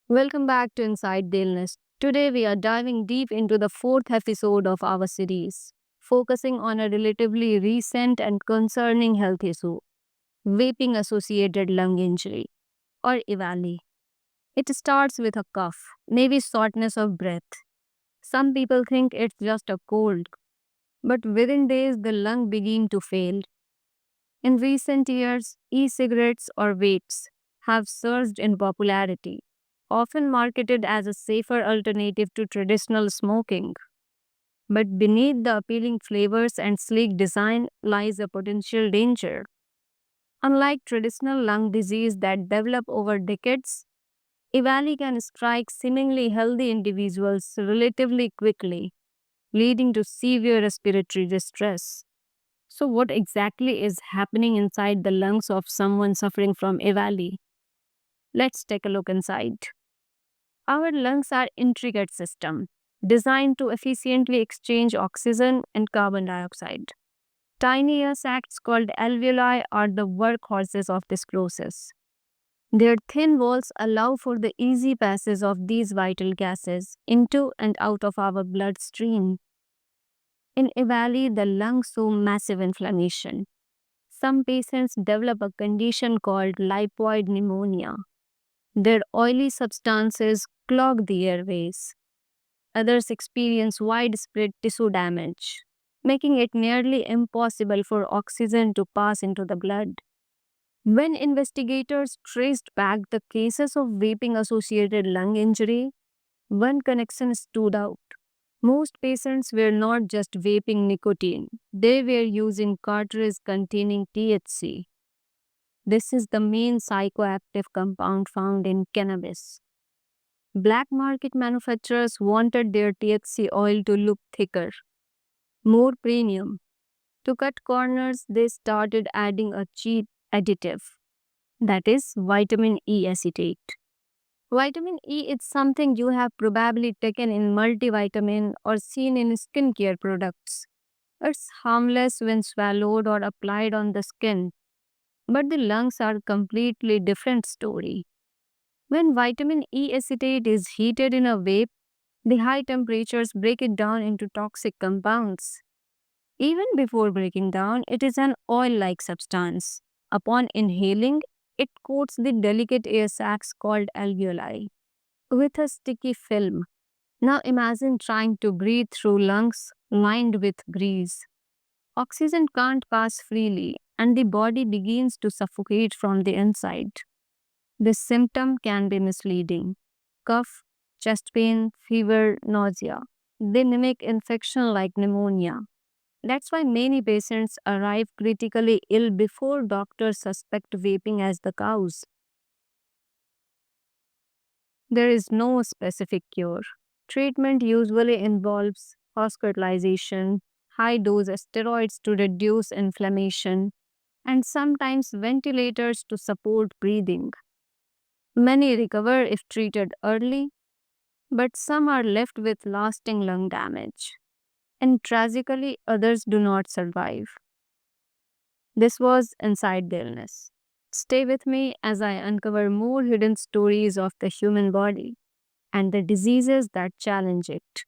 Welcome back to Inside the Illness. Today we are diving deep into the fourth episode of our series, focusing on a relatively recent and concerning health issue, vaping associated lung injury, or EVALI. It starts with a cough, maybe shortness of breath. Some people think it's just a cold, but within days the lung begin to fail. In recent years, e cigarettes or vapes have surged in popularity, often marketed as a safer alternative to traditional smoking. But beneath the appealing flavors and sleek design lies a potential danger. Unlike traditional lung disease that develop over decades, EVALI can strike seemingly healthy individuals relatively quickly, leading to severe respiratory distress. So, what exactly is happening inside the lungs of someone suffering from EVALI? Let's take a look inside. Our lungs are intricate system designed to efficiently exchange oxygen and carbon dioxide. Tiny air sacs called alveoli are the workhorses of this process. Their thin walls allow for the easy passage of these vital gases into and out of our bloodstream. In EVALI, the lungs show massive inflammation. Some patients develop a condition called lipoid pneumonia. Their oily substances clog the airways. Others experience widespread tissue damage, making it nearly impossible for oxygen to pass into the blood. When investigators traced back the cases of vaping associated lung injury, one connection stood out. Most patients were not just vaping nicotine, they were using cartridges containing THC. This is the main psychoactive compound found in cannabis. Black market manufacturers wanted their THC oil to look thicker, more premium. To cut corners, they started adding a cheap additive, that is, vitamin E acetate. Vitamin E is something you have probably taken in multivitamin or seen in skincare products. It's harmless when swallowed or applied on the skin, but the lungs are a completely different story. When vitamin E acetate is heated in a vape, the high temperatures break it down into toxic compounds. Even before breaking down, it is an oil like substance. Upon inhaling, it coats the delicate air sacs called alveoli with a sticky film. Now imagine trying to breathe through lungs lined with grease. Oxygen can't pass freely, and the body begins to suffocate from the inside. This symptom can be misleading. Cough, chest pain, fever, nausea. They mimic infection like pneumonia. That's why many patients arrive critically ill before doctors suspect vaping as the cause. There is no specific cure. Treatment usually involves hospitalization, high dose steroids to reduce inflammation, and sometimes ventilators to support breathing. Many recover if treated early, but some are left with lasting lung damage. And tragically, others do not survive. This was Inside the Illness. Stay with me as I uncover more hidden stories of the human body and the diseases that challenge it.